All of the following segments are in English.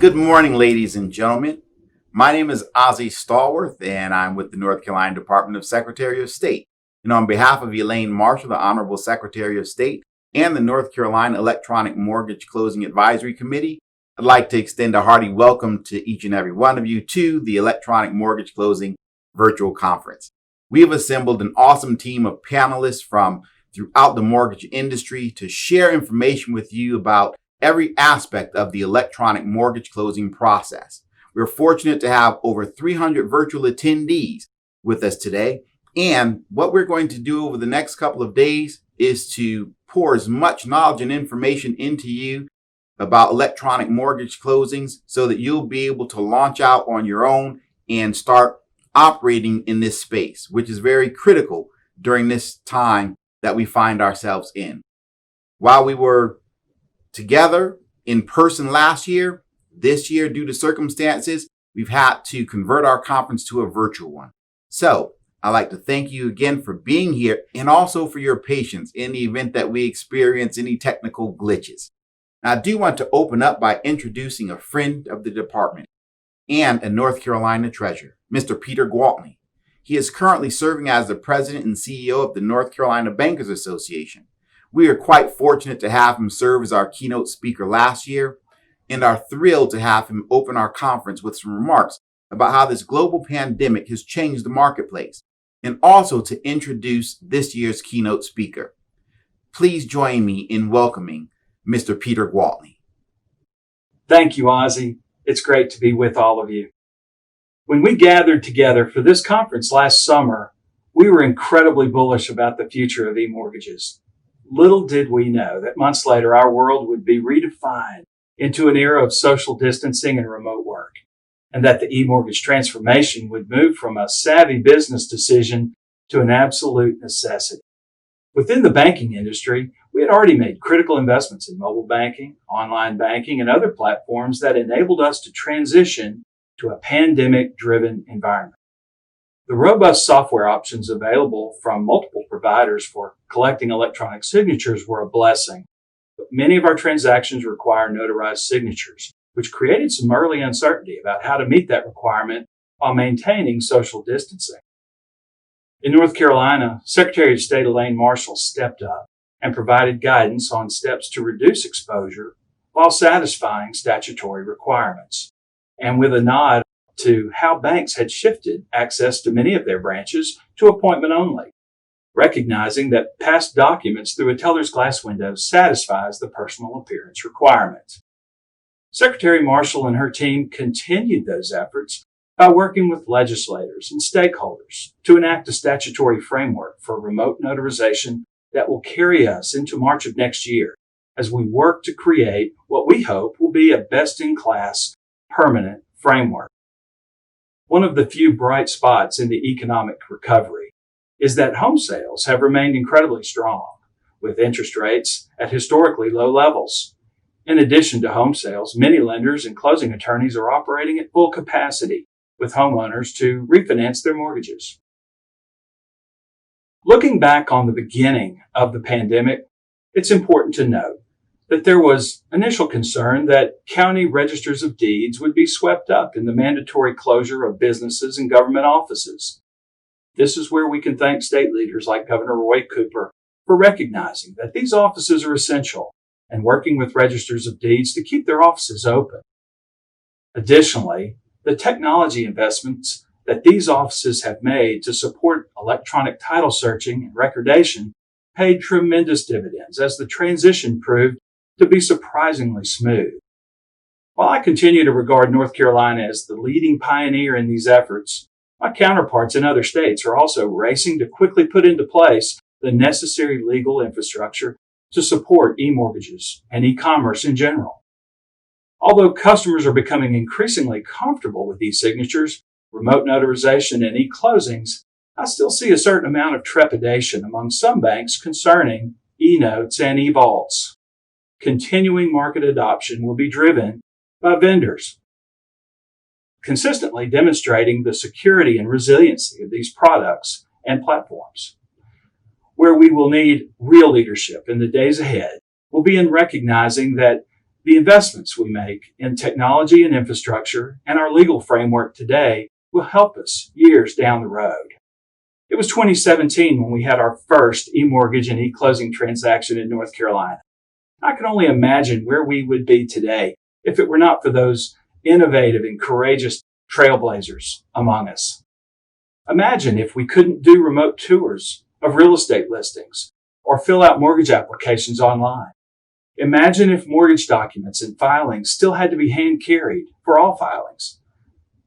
Good morning, ladies and gentlemen. My name is Ozzie Stallworth, and I'm with the North Carolina Department of Secretary of State. And on behalf of Elaine Marshall, the Honorable Secretary of State, and the North Carolina Electronic Mortgage Closing Advisory Committee, I'd like to extend a hearty welcome to each and every one of you to the Electronic Mortgage Closing Virtual Conference. We have assembled an awesome team of panelists from throughout the mortgage industry to share information with you about every aspect of the electronic mortgage closing process. We're fortunate to have over 300 virtual attendees with us today. And what we're going to do over the next couple of days is to pour as much knowledge and information into you about electronic mortgage closings so that you'll be able to launch out on your own and start operating in this space, which is very critical during this time that we find ourselves in. While we were together in person last year, this year, due to circumstances, we've had to convert our conference to a virtual one. So I'd like to thank you again for being here and also for your patience in the event that we experience any technical glitches. Now, I do want to open up by introducing a friend of the department and a North Carolina treasurer, Mr. Peter Walton. He is currently serving as the president and CEO of the North Carolina Bankers Association. We are quite fortunate to have him serve as our keynote speaker last year and are thrilled to have him open our conference with some remarks about how this global pandemic has changed the marketplace, and also to introduce this year's keynote speaker. Please join me in welcoming Mr. Peter Walton. Thank you, Ozzie. It's great to be with all of you. When we gathered together for this conference last summer, we were incredibly bullish about the future of e-mortgages. Little did we know that months later, our world would be redefined into an era of social distancing and remote work, and that the e-mortgage transformation would move from a savvy business decision to an absolute necessity. Within the banking industry, we had already made critical investments in mobile banking, online banking, and other platforms that enabled us to transition to a pandemic-driven environment. The robust software options available from multiple providers for collecting electronic signatures were a blessing, but many of our transactions require notarized signatures, which created some early uncertainty about how to meet that requirement while maintaining social distancing. In North Carolina, Secretary of State Elaine Marshall stepped up and provided guidance on steps to reduce exposure while satisfying statutory requirements, and with a nod to how banks had shifted access to many of their branches to appointment only, recognizing that passed documents through a teller's glass window satisfies the personal appearance requirement. Secretary Marshall and her team continued those efforts by working with legislators and stakeholders to enact a statutory framework for remote notarization that will carry us into March of next year as we work to create what we hope will be a best-in-class permanent framework. One of the few bright spots in the economic recovery is that home sales have remained incredibly strong, with interest rates at historically low levels. In addition to home sales, many lenders and closing attorneys are operating at full capacity with homeowners to refinance their mortgages. Looking back on the beginning of the pandemic, it's important to note that there was initial concern that county registers of deeds would be swept up in the mandatory closure of businesses and government offices. This is where we can thank state leaders like Governor Roy Cooper for recognizing that these offices are essential and working with registers of deeds to keep their offices open. Additionally, the technology investments that these offices have made to support electronic title searching and recordation paid tremendous dividends as the transition proved to be surprisingly smooth. While I continue to regard North Carolina as the leading pioneer in these efforts, my counterparts in other states are also racing to quickly put into place the necessary legal infrastructure to support e-mortgages and e-commerce in general. Although customers are becoming increasingly comfortable with e-signatures, remote notarization, and e-closings, I still see a certain amount of trepidation among some banks concerning e-notes and e-vaults. Continuing market adoption will be driven by vendors, consistently demonstrating the security and resiliency of these products and platforms. Where we will need real leadership in the days ahead will be in recognizing that The investments we make in technology and infrastructure and our legal framework today will help us years down the road. It was 2017 when we had our first e-mortgage and e-closing transaction in North Carolina. I can only imagine where we would be today if it were not for those innovative and courageous trailblazers among us. Imagine if we couldn't do remote tours of real estate listings or fill out mortgage applications online. Imagine if mortgage documents and filings still had to be hand carried for all filings.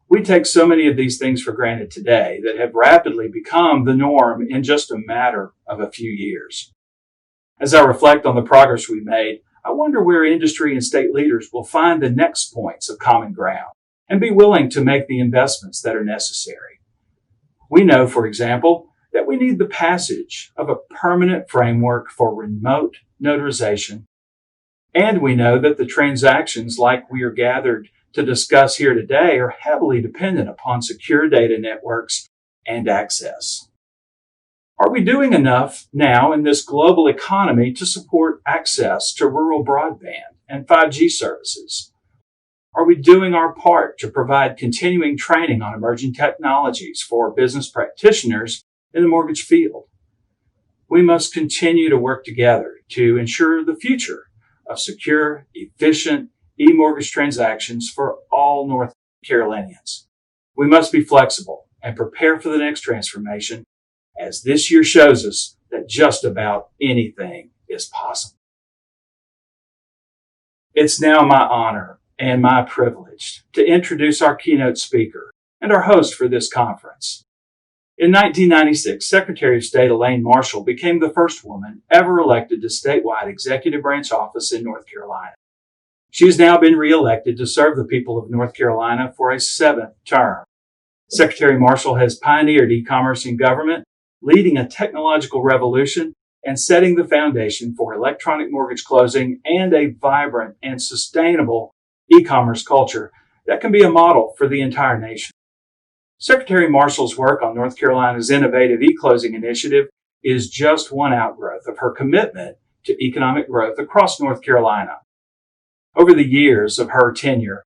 We take so many of these things for granted today that have rapidly become the norm in just a matter of a few years. As I reflect on the progress we made, I wonder where industry and state leaders will find the next points of common ground and be willing to make the investments that are necessary. We know, for example, that we need the passage of a permanent framework for remote notarization, and we know that the transactions like we are gathered to discuss here today are heavily dependent upon secure data networks and access. Are we doing enough now in this global economy to support access to rural broadband and 5G services? Are we doing our part to provide continuing training on emerging technologies for business practitioners in the mortgage field? We must continue to work together to ensure the future of secure, efficient e-mortgage transactions for all North Carolinians. We must be flexible and prepare for the next transformation, as this year shows us that just about anything is possible. It's now my honor and my privilege to introduce our keynote speaker and our host for this conference. In 1996, Secretary of State Elaine Marshall became the first woman ever elected to statewide executive branch office in North Carolina. She has now been reelected to serve the people of North Carolina for a 7th term. Secretary Marshall has pioneered e-commerce in government, leading a technological revolution and setting the foundation for electronic mortgage closing and a vibrant and sustainable e-commerce culture that can be a model for the entire nation. Secretary Marshall's work on North Carolina's innovative e-closing initiative is just one outgrowth of her commitment to economic growth across North Carolina. Over the years of her tenure,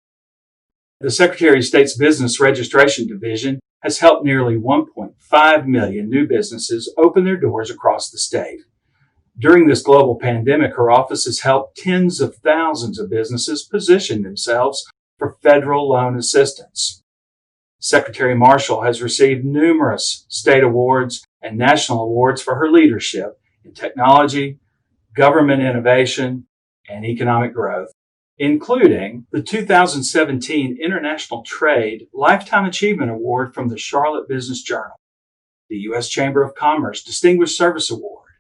the Secretary of State's Business Registration Division has helped nearly 1.5 million new businesses open their doors across the state. During this global pandemic, her office has helped tens of thousands of businesses position themselves for federal loan assistance. Secretary Marshall has received numerous state awards and national awards for her leadership in technology, government innovation, and economic growth, including the 2017 International Trade Lifetime Achievement Award from the Charlotte Business Journal, the U.S. Chamber of Commerce Distinguished Service Award.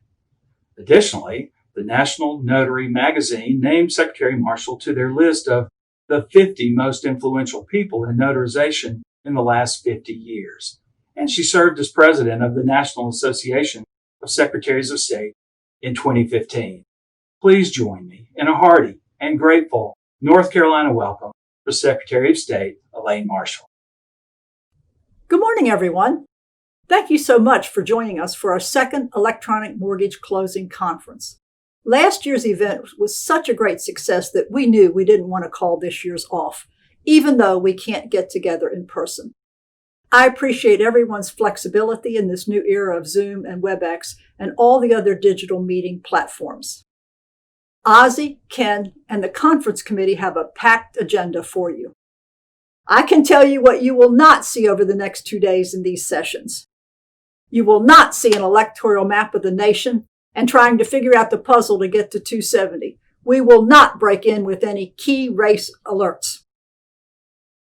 Additionally, the National Notary magazine named Secretary Marshall to their list of the 50 most influential people in notarization in the last 50 years. And she served as president of the National Association of Secretaries of State in 2015. Please join me in a hearty and grateful North Carolina welcome for Secretary of State Elaine Marshall. Good morning, everyone. Thank you so much for joining us for our second electronic mortgage closing conference. Last year's event was such a great success that we knew we didn't want to call this year's off, even though we can't get together in person. I appreciate everyone's flexibility in this new era of Zoom and WebEx and all the other digital meeting platforms. Ozzie, Ken, and the conference committee have a packed agenda for you. I can tell you what you will not see over the next 2 days in these sessions. You will not see an electoral map of the nation and trying to figure out the puzzle to get to 270. We will not break in with any key race alerts.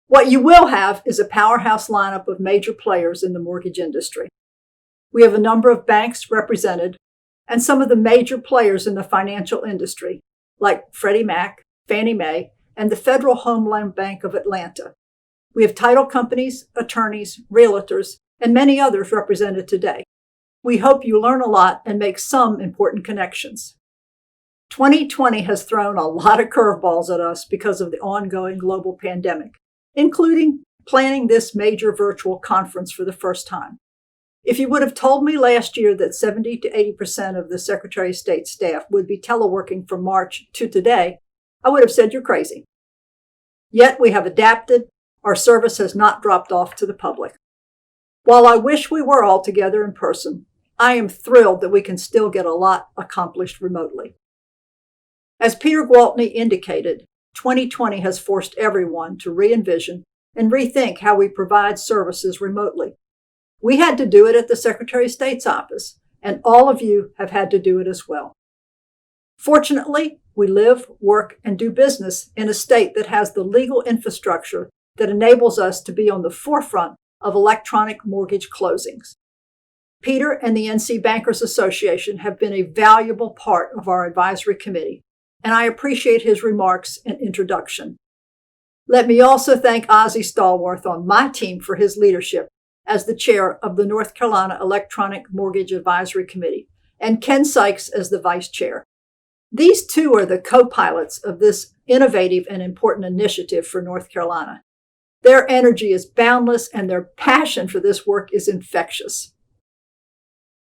What you will have is a powerhouse lineup of major players in the mortgage industry. We have a number of banks represented and some of the major players in the financial industry, like Freddie Mac, Fannie Mae, and the Federal Home Loan Bank of Atlanta. We have title companies, attorneys, realtors, and many others represented today. We hope you learn a lot and make some important connections. 2020 has thrown a lot of curveballs at us because of the ongoing global pandemic, including planning this major virtual conference for the first time. If you would have told me last year that 70 to 80% of the Secretary of State staff would be teleworking from March to today, I would have said you're crazy. Yet we have adapted. Our service has not dropped off to the public. While I wish we were all together in person, I am thrilled that we can still get a lot accomplished remotely. As Peter Gwaltney indicated, 2020 has forced everyone to re-envision and rethink how we provide services remotely. We had to do it at the Secretary of State's office, and all of you have had to do it as well. Fortunately, we live, work, and do business in a state that has the legal infrastructure that enables us to be on the forefront of electronic mortgage closings. Peter and the NC Bankers Association have been a valuable part of our advisory committee, and I appreciate his remarks and introduction. Let me also thank Ozzie Stallworth on my team for his leadership as the chair of the North Carolina Electronic Mortgage Advisory Committee, and Ken Sykes as the vice chair. These two are the co-pilots of this innovative and important initiative for North Carolina. Their energy is boundless and their passion for this work is infectious.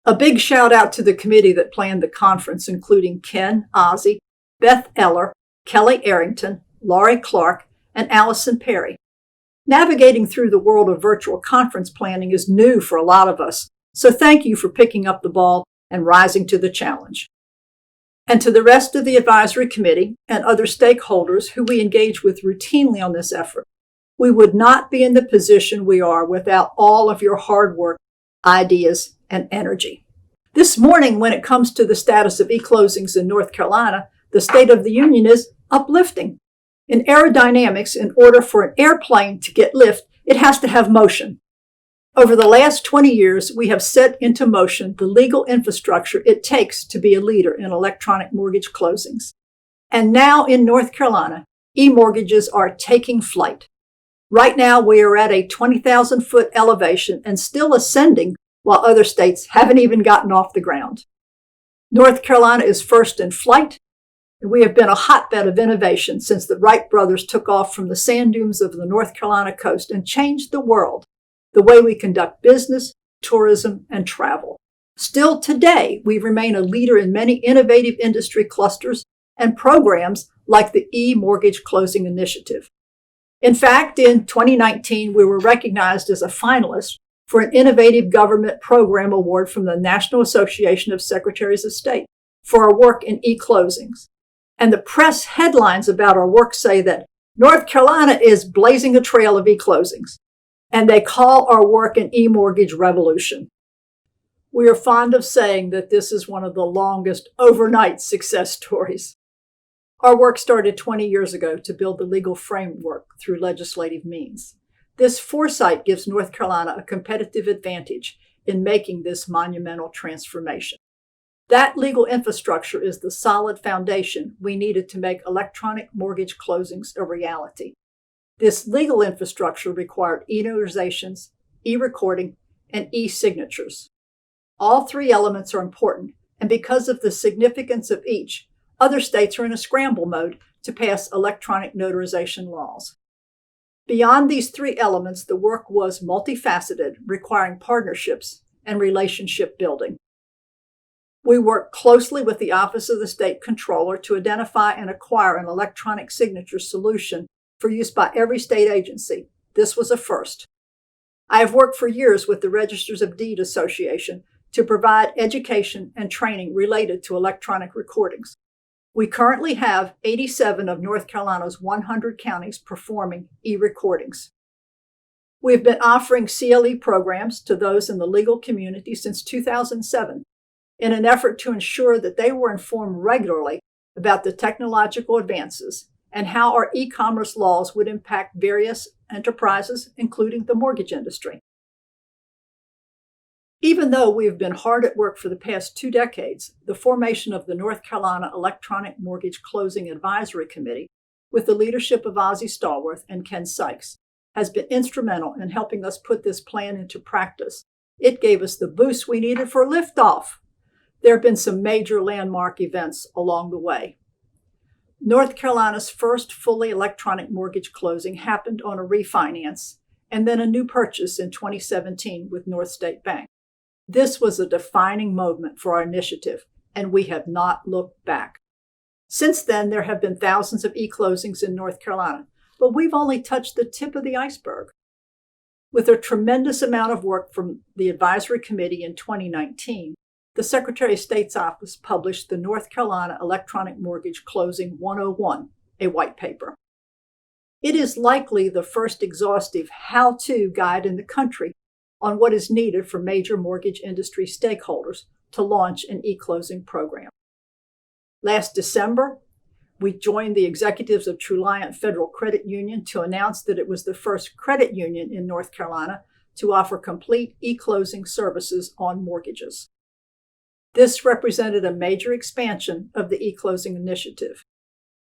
A big shout out to the committee that planned the conference, including Ken, Ozzie, Beth Eller, Kelly Arrington, Laurie Clark, and Allison Perry. Navigating through the world of virtual conference planning is new for a lot of us, so thank you for picking up the ball and rising to the challenge. And to the rest of the advisory committee and other stakeholders who we engage with routinely on this effort, we would not be in the position we are without all of your hard work, ideas, and energy. This morning, when it comes to the status of e-closings in North Carolina, the State of the Union is uplifting. In aerodynamics, in order for an airplane to get lift, it has to have motion. Over the last 20 years, we have set into motion the legal infrastructure it takes to be a leader in electronic mortgage closings. And now in North Carolina, e-mortgages are taking flight. Right now, we are at a 20,000-foot elevation and still ascending while other states haven't even gotten off the ground. North Carolina is first in flight, and we have been a hotbed of innovation since the Wright brothers took off from the sand dunes of the North Carolina coast and changed the world, the way we conduct business, tourism, and travel. Still today, we remain a leader in many innovative industry clusters and programs like the e-mortgage closing initiative. In fact, in 2019, we were recognized as a finalist for an Innovative Government Program Award from the National Association of Secretaries of State for our work in e-closings. And the press headlines about our work say that North Carolina is blazing a trail of e-closings, and they call our work an e-mortgage revolution. We are fond of saying that this is one of the longest overnight success stories. Our work started 20 years ago to build the legal framework through legislative means. This foresight gives North Carolina a competitive advantage in making this monumental transformation. That legal infrastructure is the solid foundation we needed to make electronic mortgage closings a reality. This legal infrastructure required e-notarizations, e-recording, and e-signatures. All three elements are important, and because of the significance of each, other states are in a scramble mode to pass electronic notarization laws. Beyond these three elements, the work was multifaceted, requiring partnerships and relationship building. We worked closely with the Office of the State Controller to identify and acquire an electronic signature solution for use by every state agency. This was a first. I have worked for years with the Registers of Deed Association to provide education and training related to electronic recordings. We currently have 87 of North Carolina's 100 counties performing e-recordings. We have been offering CLE programs to those in the legal community since 2007 in an effort to ensure that they were informed regularly about the technological advances and how our e-commerce laws would impact various enterprises, including the mortgage industry. Even though we have been hard at work for the past 2 decades, the formation of the North Carolina Electronic Mortgage Closing Advisory Committee, with the leadership of Ozzie Stallworth and Ken Sykes, has been instrumental in helping us put this plan into practice. It gave us the boost we needed for liftoff. There have been some major landmark events along the way. North Carolina's first fully electronic mortgage closing happened on a refinance and then a new purchase in 2017 with North State Bank. This was a defining moment for our initiative, and we have not looked back. Since then, there have been thousands of e-closings in North Carolina, but we've only touched the tip of the iceberg. With a tremendous amount of work from the advisory committee in 2019, the Secretary of State's office published the North Carolina Electronic Mortgage Closing 101, a white paper. It is likely the first exhaustive how-to guide in the country on what is needed for major mortgage industry stakeholders to launch an e-closing program. Last December, we joined the executives of Truliant Federal Credit Union to announce that it was the first credit union in North Carolina to offer complete e-closing services on mortgages. This represented a major expansion of the e-closing initiative.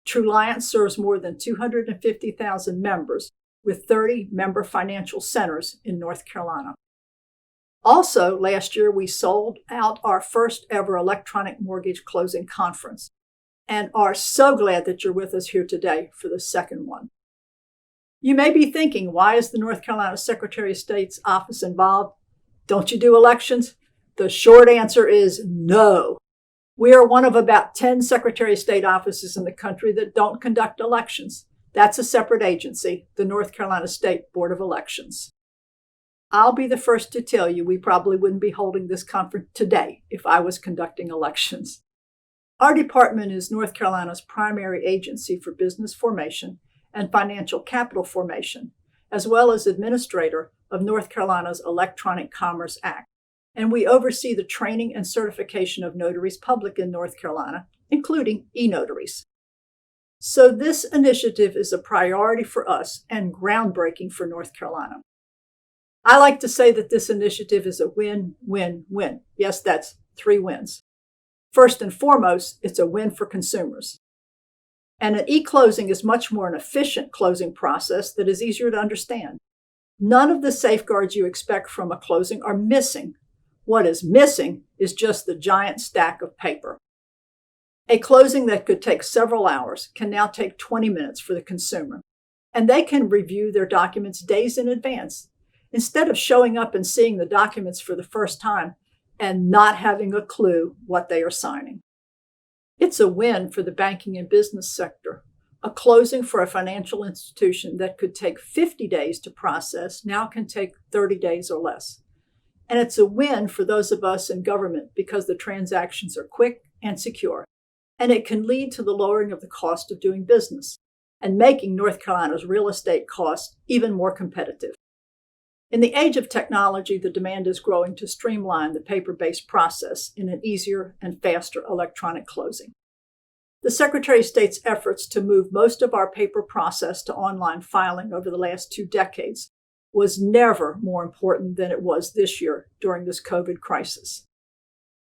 Truliant serves more than 250,000 members with 30 member financial centers in North Carolina. Also, last year, we sold out our first ever electronic mortgage closing conference and are so glad that you're with us here today for the second one. You may be thinking, why is the North Carolina Secretary of State's office involved? Don't you do elections? The short answer is no. We are one of about 10 Secretary of State offices in the country that don't conduct elections. That's a separate agency, the North Carolina State Board of Elections. I'll be the first to tell you we probably wouldn't be holding this conference today if I was conducting elections. Our department is North Carolina's primary agency for business formation and financial capital formation, as well as administrator of North Carolina's Electronic Commerce Act. And we oversee the training and certification of notaries public in North Carolina, including e-notaries. So this initiative is a priority for us and groundbreaking for North Carolina. I like to say that this initiative is a win-win-win. Yes, that's 3 wins. First and foremost, it's a win for consumers. And an e-closing is much more an efficient closing process that is easier to understand. None of the safeguards you expect from a closing are missing. What is missing is just the giant stack of paper. A closing that could take several hours can now take 20 minutes for the consumer, and they can review their documents days in advance instead of showing up and seeing the documents for the first time and not having a clue what they are signing. It's a win for the banking and business sector. A closing for a financial institution that could take 50 days to process now can take 30 days or less. And it's a win for those of us in government because the transactions are quick and secure. And it can lead to the lowering of the cost of doing business and making North Carolina's real estate costs even more competitive. In the age of technology, the demand is growing to streamline the paper-based process in an easier and faster electronic closing. The Secretary of State's efforts to move most of our paper process to online filing over the last 2 decades was never more important than it was this year during this COVID crisis.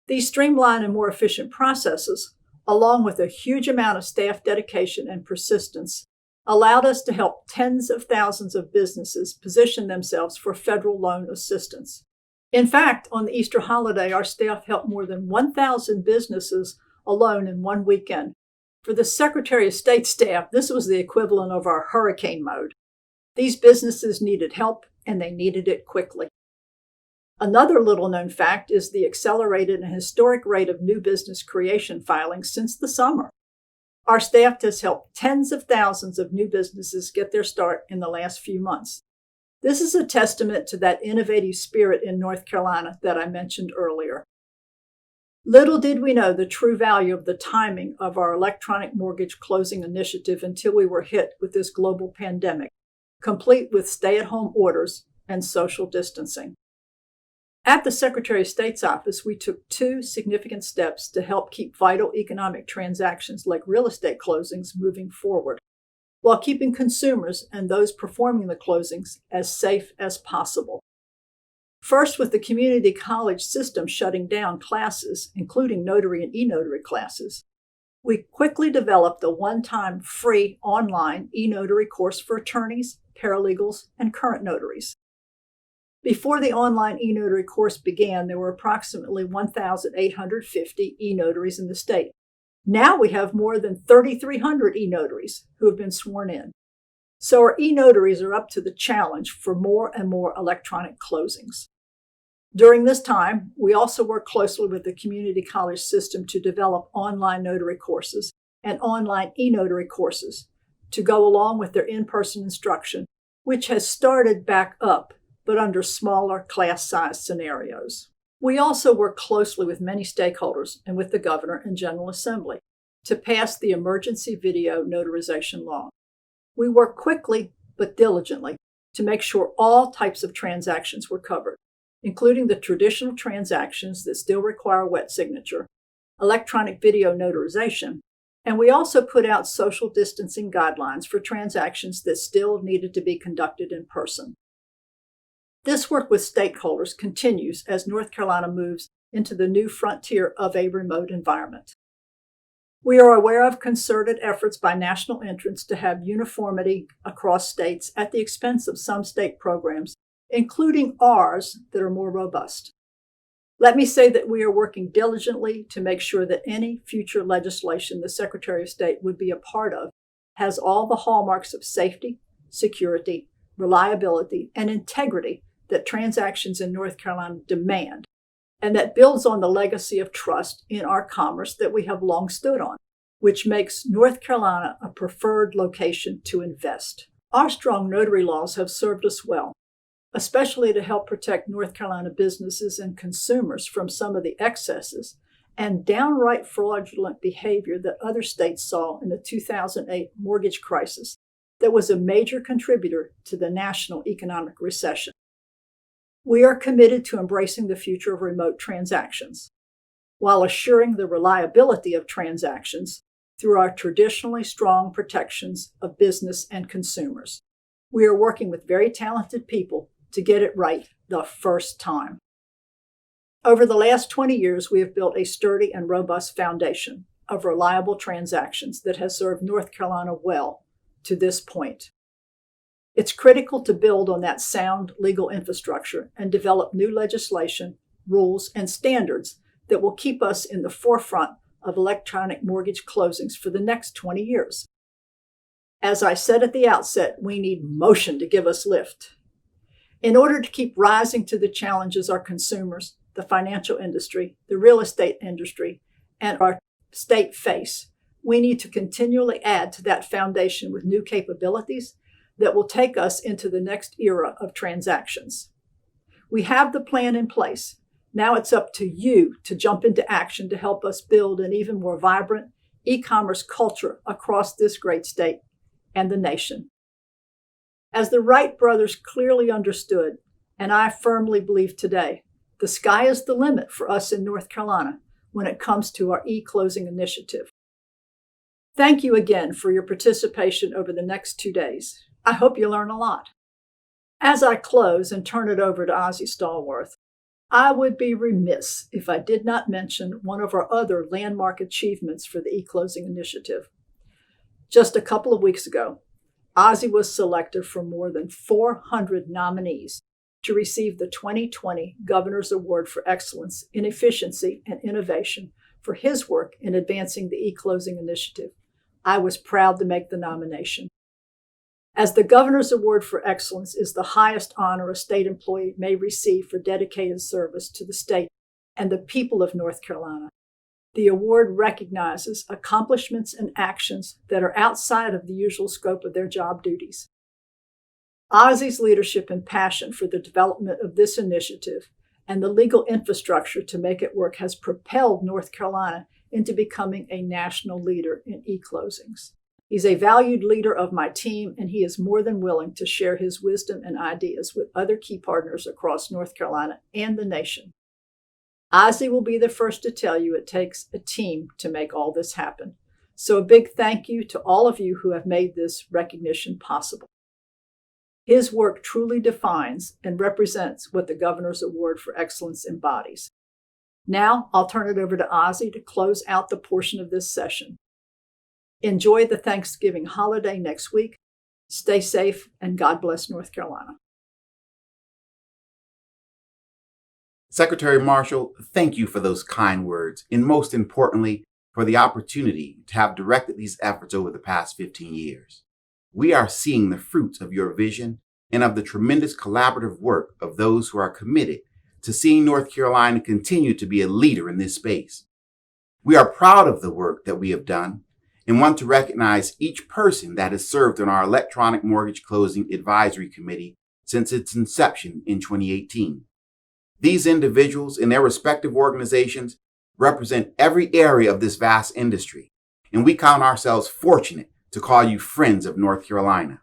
These streamlined and more efficient processes, along with a huge amount of staff dedication and persistence, allowed us to help tens of thousands of businesses position themselves for federal loan assistance. In fact, on the Easter holiday, our staff helped more than 1,000 businesses alone in one weekend. For the Secretary of State staff, this was the equivalent of our hurricane mode. These businesses needed help, and they needed it quickly. Another little-known fact is the accelerated and historic rate of new business creation filings since the summer. Our staff has helped tens of thousands of new businesses get their start in the last few months. This is a testament to that innovative spirit in North Carolina that I mentioned earlier. Little did we know the true value of the timing of our electronic mortgage closing initiative until we were hit with this global pandemic, complete with stay-at-home orders and social distancing. At the Secretary of State's office, we took 2 significant steps to help keep vital economic transactions like real estate closings moving forward, while keeping consumers and those performing the closings as safe as possible. First, with the community college system shutting down classes, including notary and e-notary classes, we quickly developed a one-time free online e-notary course for attorneys, paralegals, and current notaries. Before the online e-notary course began, there were approximately 1,850 e-notaries in the state. Now we have more than 3,300 e-notaries who have been sworn in. So our e-notaries are up to the challenge for more and more electronic closings. During this time, we also worked closely with the community college system to develop online notary courses and online e-notary courses to go along with their in-person instruction, which has started back up, but under smaller class size scenarios. We also work closely with many stakeholders and with the Governor and General Assembly to pass the emergency video notarization law. We work quickly but diligently to make sure all types of transactions were covered, including the traditional transactions that still require wet signature, electronic video notarization, and we also put out social distancing guidelines for transactions that still needed to be conducted in person. This work with stakeholders continues as North Carolina moves into the new frontier of a remote environment. We are aware of concerted efforts by national entrants to have uniformity across states at the expense of some state programs, including ours that are more robust. Let me say that we are working diligently to make sure that any future legislation the Secretary of State would be a part of has all the hallmarks of safety, security, reliability, and integrity that transactions in North Carolina demand, and that builds on the legacy of trust in our commerce that we have long stood on, which makes North Carolina a preferred location to invest. Our strong notary laws have served us well, especially to help protect North Carolina businesses and consumers from some of the excesses and downright fraudulent behavior that other states saw in the 2008 mortgage crisis that was a major contributor to the national economic recession. We are committed to embracing the future of remote transactions, while assuring the reliability of transactions through our traditionally strong protections of business and consumers. We are working with very talented people to get it right the first time. Over the last 20 years, we have built a sturdy and robust foundation of reliable transactions that has served North Carolina well to this point. It's critical to build on that sound legal infrastructure and develop new legislation, rules, and standards that will keep us in the forefront of electronic mortgage closings for the next 20 years. As I said at the outset, we need motion to give us lift. In order to keep rising to the challenges our consumers, the financial industry, the real estate industry, and our state face, we need to continually add to that foundation with new capabilities that will take us into the next era of transactions. We have the plan in place. Now it's up to you to jump into action to help us build an even more vibrant e-commerce culture across this great state and the nation. As the Wright brothers clearly understood, and I firmly believe today, the sky is the limit for us in North Carolina when it comes to our e-closing initiative. Thank you again for your participation over the next 2 days. I hope you learn a lot. As I close and turn it over to Ozzie Stallworth, I would be remiss if I did not mention one of our other landmark achievements for the e-closing initiative. Just a couple of weeks ago, Ozzie was selected from more than 400 nominees to receive the 2020 Governor's Award for Excellence in Efficiency and Innovation for his work in advancing the e-closing initiative. I was proud to make the nomination. As the Governor's Award for Excellence is the highest honor a state employee may receive for dedicated service to the state and the people of North Carolina, the award recognizes accomplishments and actions that are outside of the usual scope of their job duties. Ozzie's leadership and passion for the development of this initiative and the legal infrastructure to make it work has propelled North Carolina into becoming a national leader in e-closings. He's a valued leader of my team, and he is more than willing to share his wisdom and ideas with other key partners across North Carolina and the nation. Ozzie will be the first to tell you it takes a team to make all this happen. So a big thank you to all of you who have made this recognition possible. His work truly defines and represents what the Governor's Award for Excellence embodies. Now I'll turn it over to Ozzie to close out the portion of this session. Enjoy the Thanksgiving holiday next week. Stay safe, and God bless North Carolina. Secretary Marshall, thank you for those kind words, and most importantly, for the opportunity to have directed these efforts over the past 15 years. We are seeing the fruits of your vision and of the tremendous collaborative work of those who are committed to seeing North Carolina continue to be a leader in this space. We are proud of the work that we have done, and want to recognize each person that has served on our Electronic Mortgage Closing Advisory Committee since its inception in 2018. These individuals and their respective organizations represent every area of this vast industry, and we count ourselves fortunate to call you friends of North Carolina.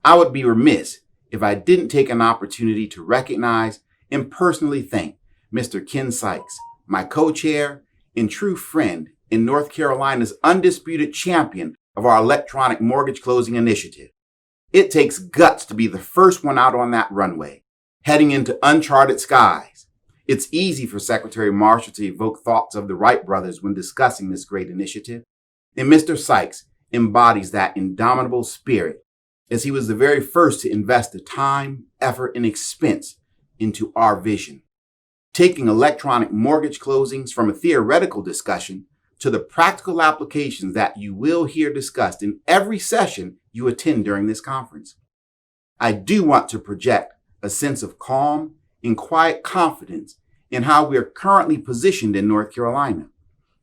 I would be remiss if I didn't take an opportunity to recognize and personally thank Mr. Ken Sykes, my co-chair and true friend in North Carolina's undisputed champion of our electronic mortgage closing initiative. It takes guts to be the first one out on that runway, heading into uncharted skies. It's easy for Secretary Marshall to evoke thoughts of the Wright brothers when discussing this great initiative, and Mr. Sykes embodies that indomitable spirit, as he was the very first to invest the time, effort, and expense into our vision, taking electronic mortgage closings from a theoretical discussion to the practical applications that you will hear discussed in every session you attend during this conference. I do want to project a sense of calm and quiet confidence in how we are currently positioned in North Carolina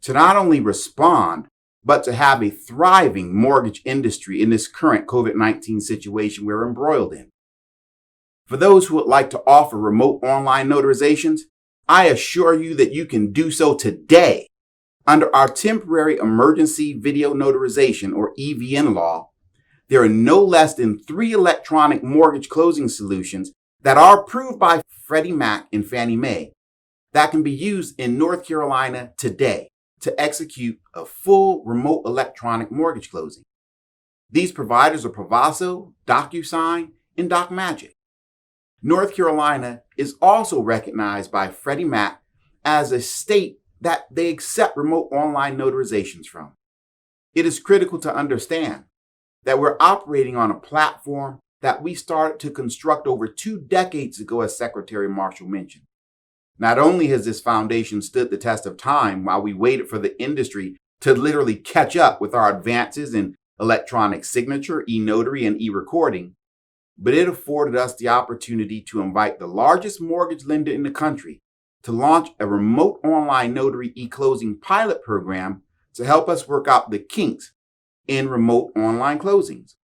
to not only respond, but to have a thriving mortgage industry in this current COVID-19 situation we're embroiled in. For those who would like to offer remote online notarizations, I assure you that you can do so today under our temporary emergency video notarization or EVN law. There are no less than 3 electronic mortgage closing solutions that are approved by Freddie Mac and Fannie Mae that can be used in North Carolina today to execute a full remote electronic mortgage closing. These providers are Provaso, DocuSign, and DocMagic. North Carolina is also recognized by Freddie Mac as a state that they accept remote online notarizations from. It is critical to understand that we're operating on a platform that we started to construct over 2 decades ago, as Secretary Marshall mentioned. Not only has this foundation stood the test of time while we waited for the industry to literally catch up with our advances in electronic signature, e-notary, and e-recording, but it afforded us the opportunity to invite the largest mortgage lender in the country to launch a remote online notary e-closing pilot program to help us work out the kinks in remote online closings.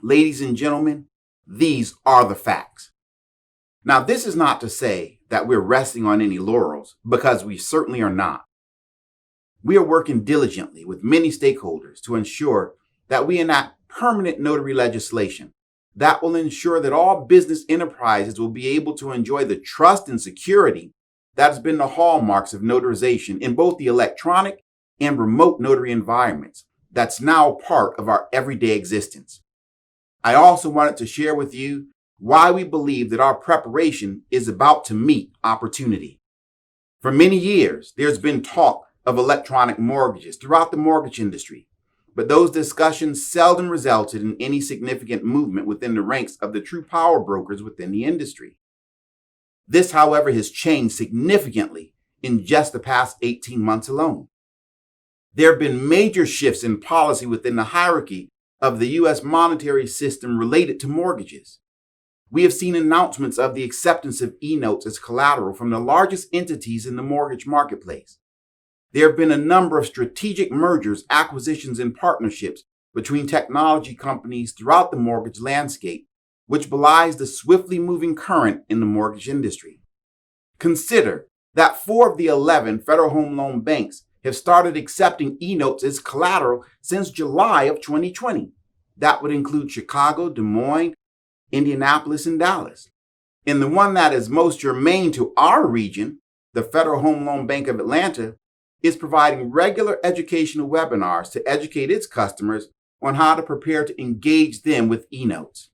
Ladies and gentlemen, these are the facts. Now, this is not to say that we're resting on any laurels, because we certainly are not. We are working diligently with many stakeholders to ensure that we enact permanent notary legislation that will ensure that all business enterprises will be able to enjoy the trust and security that has been the hallmarks of notarization in both the electronic and remote notary environments that's now part of our everyday existence. I also wanted to share with you why we believe that our preparation is about to meet opportunity. For many years, there's been talk of electronic mortgages throughout the mortgage industry, but those discussions seldom resulted in any significant movement within the ranks of the true power brokers within the industry. This, however, has changed significantly in just the past 18 months alone. There have been major shifts in policy within the hierarchy of the U.S. monetary system related to mortgages. We have seen announcements of the acceptance of e-notes as collateral from the largest entities in the mortgage marketplace. There have been a number of strategic mergers, acquisitions, and partnerships between technology companies throughout the mortgage landscape, which belies the swiftly moving current in the mortgage industry. Consider that 4 of the 11 Federal Home Loan banks have started accepting e-notes as collateral since July of 2020. That would include Chicago, Des Moines, Indianapolis, and Dallas. And the one that is most germane to our region, the Federal Home Loan Bank of Atlanta, is providing regular educational webinars to educate its customers on how to prepare to engage them with e-notes.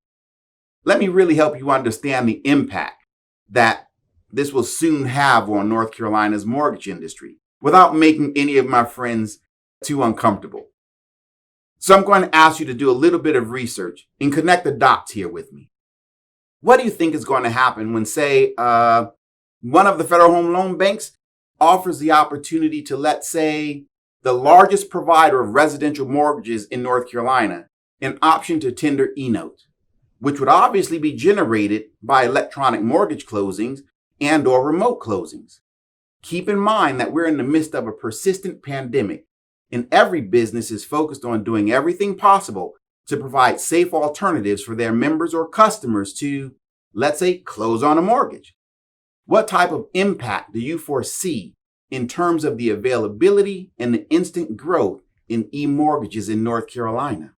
Let me really help you understand the impact that this will soon have on North Carolina's mortgage industry without making any of my friends too uncomfortable. So I'm going to ask you to do a little bit of research and connect the dots here with me. What do you think is going to happen when, say, one of the Federal Home Loan Banks offers the opportunity to, let's say, the largest provider of residential mortgages in North Carolina an option to tender e-notes, which would obviously be generated by electronic mortgage closings and or remote closings. Keep in mind that we're in the midst of a persistent pandemic, and every business is focused on doing everything possible to provide safe alternatives for their members or customers to, let's say, close on a mortgage. What type of impact do you foresee in terms of the availability and the instant growth in e-mortgages in North Carolina?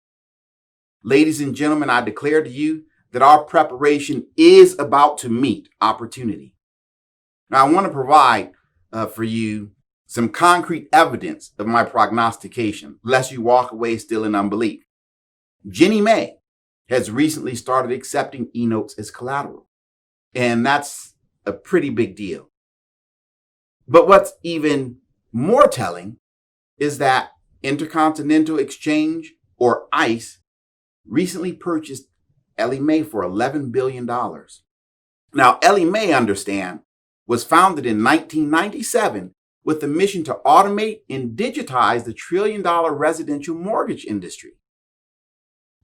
Ladies and gentlemen, I declare to you that our preparation is about to meet opportunity. Now, I want to provide for you some concrete evidence of my prognostication, lest you walk away still in unbelief. Ginnie Mae has recently started accepting e-notes as collateral, and that's a pretty big deal. But what's even more telling is that Intercontinental Exchange, or ICE, recently purchased Ellie Mae for $11 billion. Now, Ellie Mae, understand, was founded in 1997 with the mission to automate and digitize the trillion-dollar residential mortgage industry.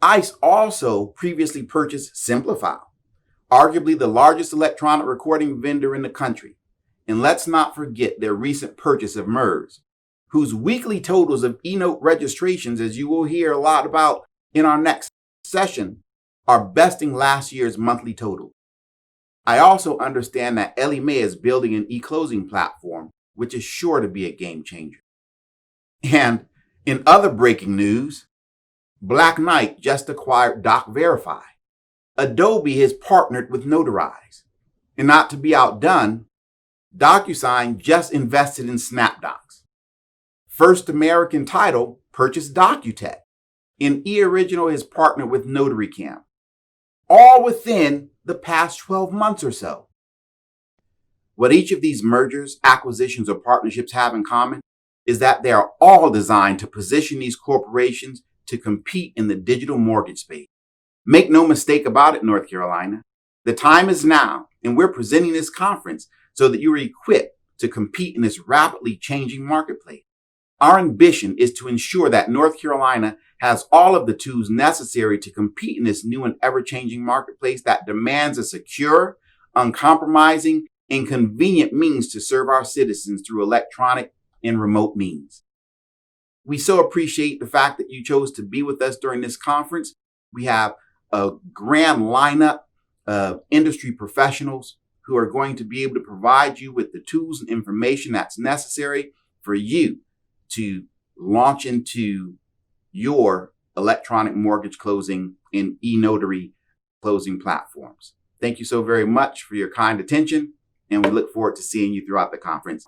ICE also previously purchased Simplifile, arguably the largest electronic recording vendor in the country. And let's not forget their recent purchase of MERS, whose weekly totals of e-note registrations, as you will hear a lot about in our next session, are besting last year's monthly total. I also understand that Ellie Mae is building an e-closing platform, which is sure to be a game changer. And in other breaking news, Black Knight just acquired DocVerify. Adobe has partnered with Notarize. And not to be outdone, DocuSign just invested in SnapDocs. First American Title purchased DocuTech, and eOriginal has partnered with NotaryCamp, all within the past 12 months or so. What each of these mergers, acquisitions, or partnerships have in common is that they are all designed to position these corporations to compete in the digital mortgage space. Make no mistake about it, North Carolina. The time is now, and we're presenting this conference so that you are equipped to compete in this rapidly changing marketplace. Our ambition is to ensure that North Carolina has all of the tools necessary to compete in this new and ever-changing marketplace that demands a secure, uncompromising, and convenient means to serve our citizens through electronic and remote means. We so appreciate the fact that you chose to be with us during this conference. We have a grand lineup of industry professionals who are going to be able to provide you with the tools and information that's necessary for you to launch into your electronic mortgage closing and e-notary closing platforms. Thank you so very much for your kind attention, and we look forward to seeing you throughout the conference.